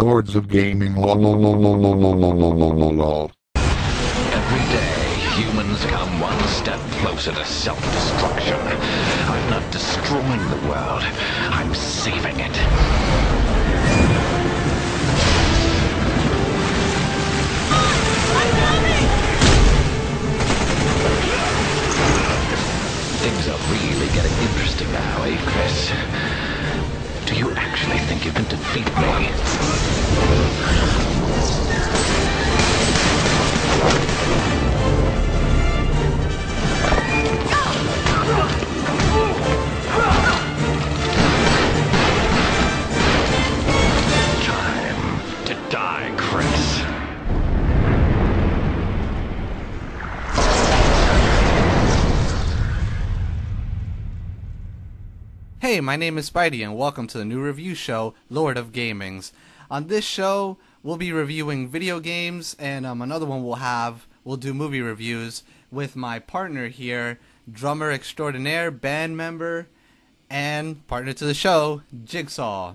Lords of Gaming. La la la la la la la la la la la. Every day, humans come one step closer to self-destruction. I'm not destroying the world, I'm saving it. Things are really getting interesting now, eh, Chris? Do you actually think you can defeat me? Time to die, Chris. Hey, my name is Spidey and welcome to the new review show, Lord of Gamings. On this show, we'll be reviewing video games, and another one we'll do movie reviews with my partner here, drummer extraordinaire, band member, and partner to the show, Jigsaw.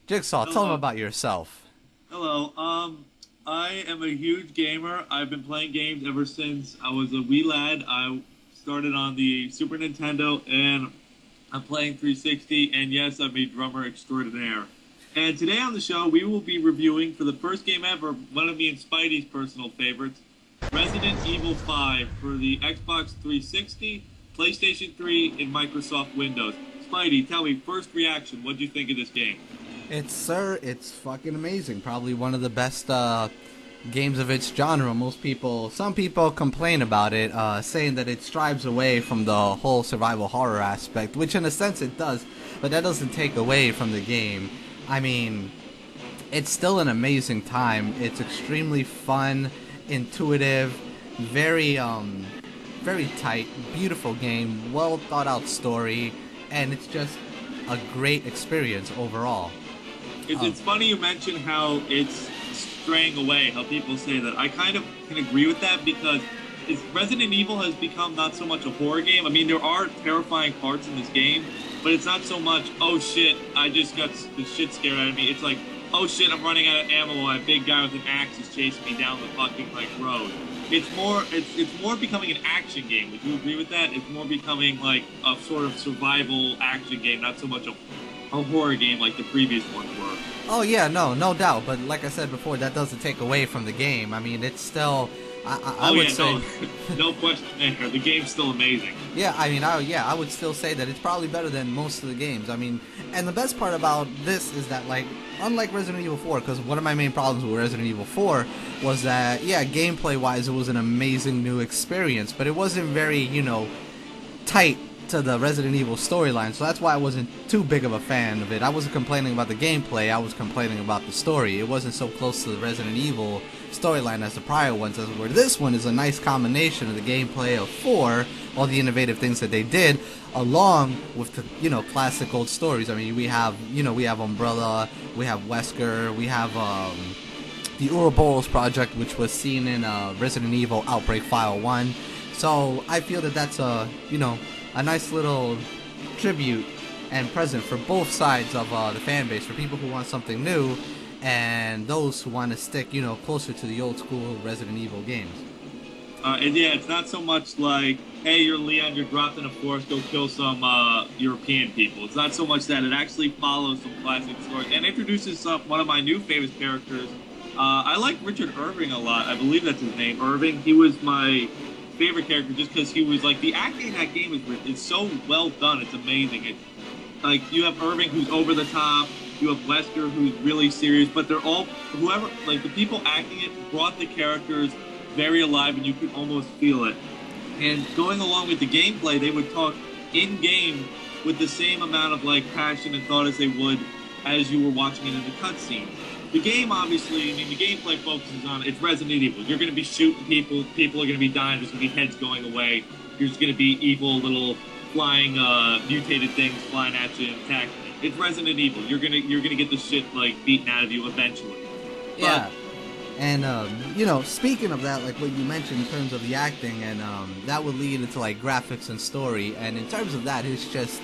Jigsaw, tell them about yourself. Hello, I am a huge gamer. I've been playing games ever since I was a wee lad. I started on the Super Nintendo, and I'm playing 360, and yes, I'm a drummer extraordinaire. And today on the show, we will be reviewing, for the first game ever, one of me and Spidey's personal favorites, Resident Evil 5 for the Xbox 360, PlayStation 3, and Microsoft Windows. Spidey, tell me, first reaction, what do you think of this game? It's fucking amazing. Probably one of the best games of its genre. Some people complain about it, saying that it strives away from the whole survival horror aspect, which in a sense it does, but that doesn't take away from the game. I mean, it's still an amazing time. It's extremely fun, intuitive, very tight, beautiful game, well thought out story, and it's just a great experience overall. It's funny you mention how it's straying away, how people say that. I kind of can agree with that because Resident Evil has become not so much a horror game. I mean, there are terrifying parts in this game, but it's not so much, oh shit, I just got the shit scared out of me. It's like, oh shit, I'm running out of ammo, a big guy with an axe is chasing me down the fucking road. It's more becoming an action game. Would you agree with that? It's more becoming like a sort of survival action game, not so much a horror game like the previous ones were. Oh yeah, no doubt. But like I said before, that doesn't take away from the game. I mean, it's still, I would say, no question there. The game's still amazing. Yeah, I mean, I would still say that it's probably better than most of the games. I mean, and the best part about this is that, like, unlike Resident Evil 4, because one of my main problems with Resident Evil 4 was that, yeah, gameplay-wise, it was an amazing new experience, but it wasn't very, tight to the Resident Evil storyline, so that's why I wasn't too big of a fan of it. I wasn't complaining about the gameplay, I was complaining about the story. It wasn't so close to the Resident Evil storyline as the prior ones, as where this one is a nice combination of the gameplay of 4, all the innovative things that they did, along with the, classic old stories. I mean, we have Umbrella, we have Wesker, we have the Ouroboros project, which was seen in Resident Evil Outbreak File 1. So I feel that that's a nice little tribute and present for both sides of the fan base, for people who want something new and those who want to stick, closer to the old school Resident Evil games. And yeah, it's not so much like, hey, you're Leon, you're dropped in a forest, go kill some European people. It's not so much that. It actually follows some classic stories and introduces one of my new favorite characters. I like Richard Irving a lot. I believe that's his name, Irving. He was my favorite character just because he was like, the acting in that game is so well done. It's amazing. It's like, you have Irving who's over the top, you have Wesker who's really serious, but they're all, the people acting it brought the characters very alive, and you could almost feel it. And going along with the gameplay, they would talk in game with the same amount of passion and thought as they would as you were watching it in the cutscene. The game, obviously, the gameplay focuses on, it's Resident Evil. You're going to be shooting people, people are going to be dying, there's going to be heads going away, there's going to be evil little flying, mutated things flying at you and attacking you. It's Resident Evil. You're gonna get the shit, beaten out of you eventually. Yeah. And, speaking of that, like what you mentioned in terms of the acting, and that would lead into, graphics and story, and in terms of that, it's just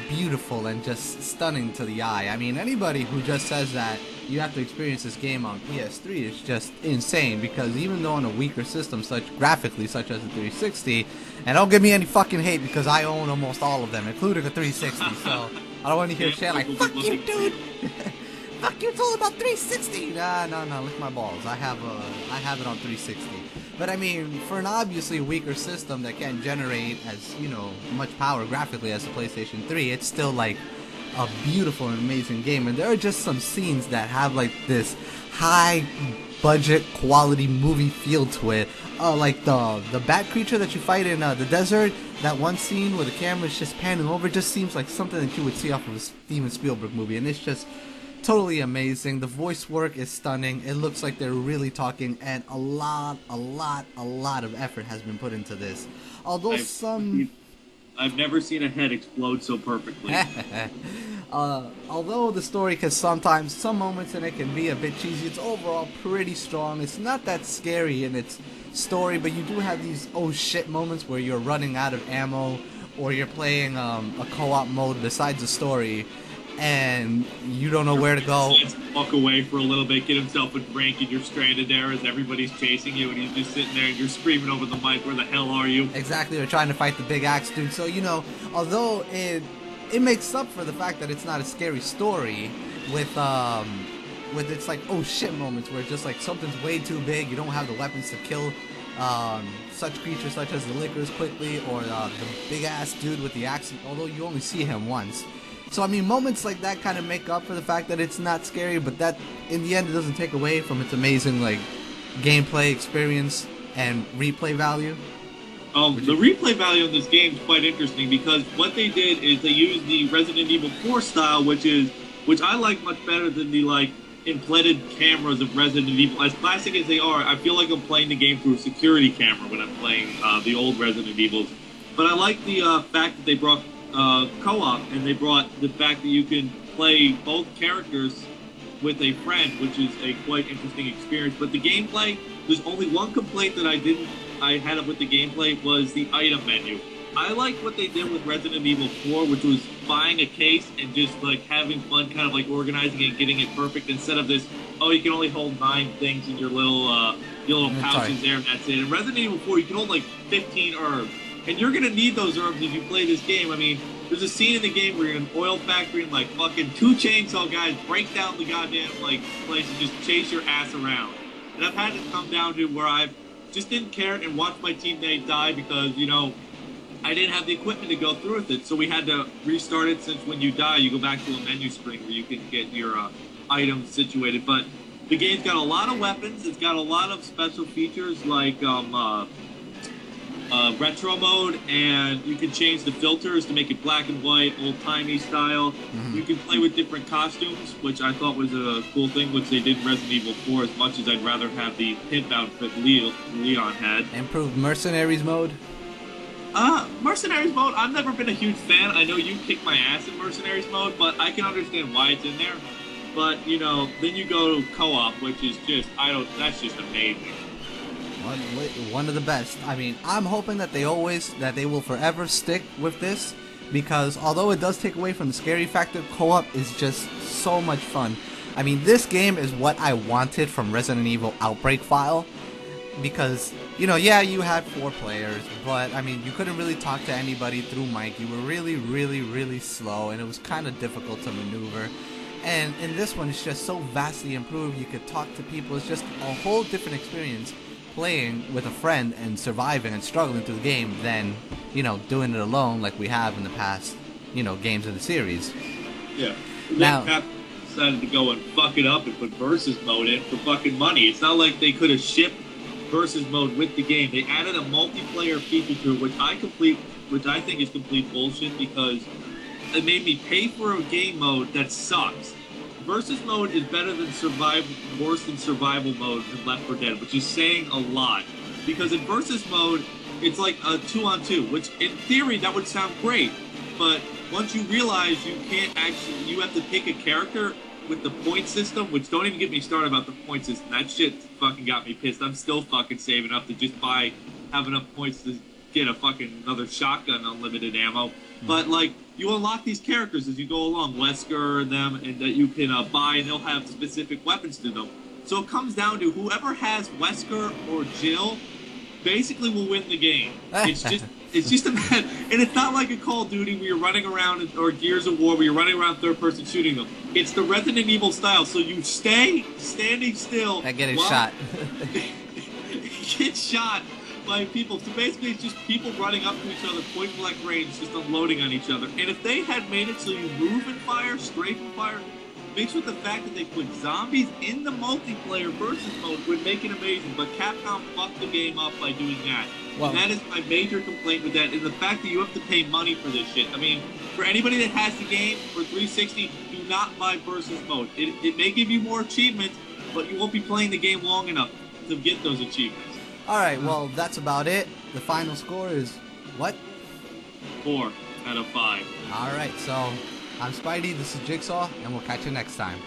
beautiful and just stunning to the eye. I mean, anybody who just says that you have to experience this game on PS3 is just insane, because even though on a weaker system graphically such as the 360, and don't give me any fucking hate because I own almost all of them, including a 360, so I don't want to hear shit like, fuck you, dude! Fuck you, it's all about 360! No, lick my balls. I have it on 360. But I mean, for an obviously weaker system that can't generate as, you know, much power graphically as the PlayStation 3, it's still like a beautiful and amazing game. And there are just some scenes that have like this high budget quality movie feel to it. Like the bat creature that you fight in the desert, that one scene where the camera is just panning over, just seems like something that you would see off of a Steven Spielberg movie, and it's just totally amazing. The voice work is stunning. It looks like they're really talking, and a lot of effort has been put into this. Although I've never seen a head explode so perfectly. Although the story can sometimes, some moments in it can be a bit cheesy, it's overall pretty strong. It's not that scary in its story, but you do have these oh shit moments where you're running out of ammo, or you're playing a co-op mode besides the story, and you don't know where to go. Walk away for a little bit, get himself a drink, and you're stranded there as everybody's chasing you, and he's just sitting there, and you're screaming over the mic, where the hell are you? Exactly, they're trying to fight the big axe dude. So, you know, although it makes up for the fact that it's not a scary story, with its like oh shit moments where it's just like something's way too big, you don't have the weapons to kill such creatures such as the lickers quickly, or the big ass dude with the axe, although you only see him once. So I mean, moments like that kind of make up for the fact that it's not scary, but that in the end it doesn't take away from its amazing like gameplay experience and replay value. The replay value of this game is quite interesting, because what they did is they used the Resident Evil 4 style, which I like much better than the like implanted cameras of Resident Evil. As classic as they are, I feel like I'm playing the game through a security camera when I'm playing the old Resident Evils. But I like the fact that they brought co-op, and they brought the fact that you can play both characters with a friend, which is a quite interesting experience. But the gameplay, there's only one complaint that I had with the gameplay, was the item menu. I like what they did with Resident Evil 4, which was buying a case and just like having fun, kind of like organizing it and getting it perfect, instead of this, oh, you can only hold 9 things in your little pouches there, and that's it. In Resident Evil 4, you can hold like 15 herbs. And you're going to need those herbs as you play this game. I mean, there's a scene in the game where you're in an oil factory and like fucking 2 chainsaw guys break down the goddamn like place and just chase your ass around. And I've had it come down to where I just didn't care and watched my teammate die because, you know, I didn't have the equipment to go through with it. So we had to restart it, since when you die, you go back to a menu screen where you can get your items situated. But the game's got a lot of weapons. It's got a lot of special features like retro mode, and you can change the filters to make it black and white, old-timey style. You can play with different costumes, which I thought was a cool thing, which they did in Resident Evil 4, as much as I'd rather have the pimp outfit Leon had. Improved Mercenaries mode? Mercenaries mode, I've never been a huge fan. I know you kick my ass in Mercenaries mode, but I can understand why it's in there. But, you know, then you go to co-op, which is just, that's just amazing. One of the best. I mean, I'm hoping that they will forever stick with this, because although it does take away from the scary factor, co-op is just so much fun. I mean, this game is what I wanted from Resident Evil Outbreak File, because, you know, yeah, you had 4 players, but, I mean, you couldn't really talk to anybody through mic. You were really slow, and it was kind of difficult to maneuver. And in this one, it's just so vastly improved. You could talk to people. It's just a whole different experience playing with a friend and surviving and struggling through the game than, you know, doing it alone like we have in the past, you know, games in the series. Yeah. Now, Capcom decided to go and fuck it up and put versus mode in for fucking money. It's not like they could have shipped versus mode with the game. They added a multiplayer feature to it, which I think is complete bullshit, because it made me pay for a game mode that sucks. Versus mode is worse than survival mode in Left 4 Dead, which is saying a lot. Because in versus mode, it's like a 2-on-2, which in theory that would sound great. But once you realize you have to pick a character with the point system, which don't even get me started about the point system. That shit fucking got me pissed. I'm still fucking saving up to just have enough points to get a fucking another shotgun unlimited ammo. But like, you unlock these characters as you go along, Wesker and them, and that you can buy, and they'll have specific weapons to them. So it comes down to whoever has Wesker or Jill basically will win the game. It's just a matter, and it's not like a Call of Duty where you're running around, or Gears of War where you're running around third person shooting them. It's the Resident Evil style, so you stay standing still. And getting shot. Get shot by people. So basically it's just people running up to each other, point blank range, just unloading on each other. And if they had made it so you move and fire, strafe and fire, mixed with the fact that they put zombies in the multiplayer versus mode would make it amazing. But Capcom fucked the game up by doing that. Well, and that is my major complaint with that, is the fact that you have to pay money for this shit. I mean, for anybody that has the game for 360, do not buy versus mode. It may give you more achievements, but you won't be playing the game long enough to get those achievements. Alright, well, that's about it. The final score is what? 4 out of 5. Alright, so I'm Spidey, this is Jigsaw, and we'll catch you next time.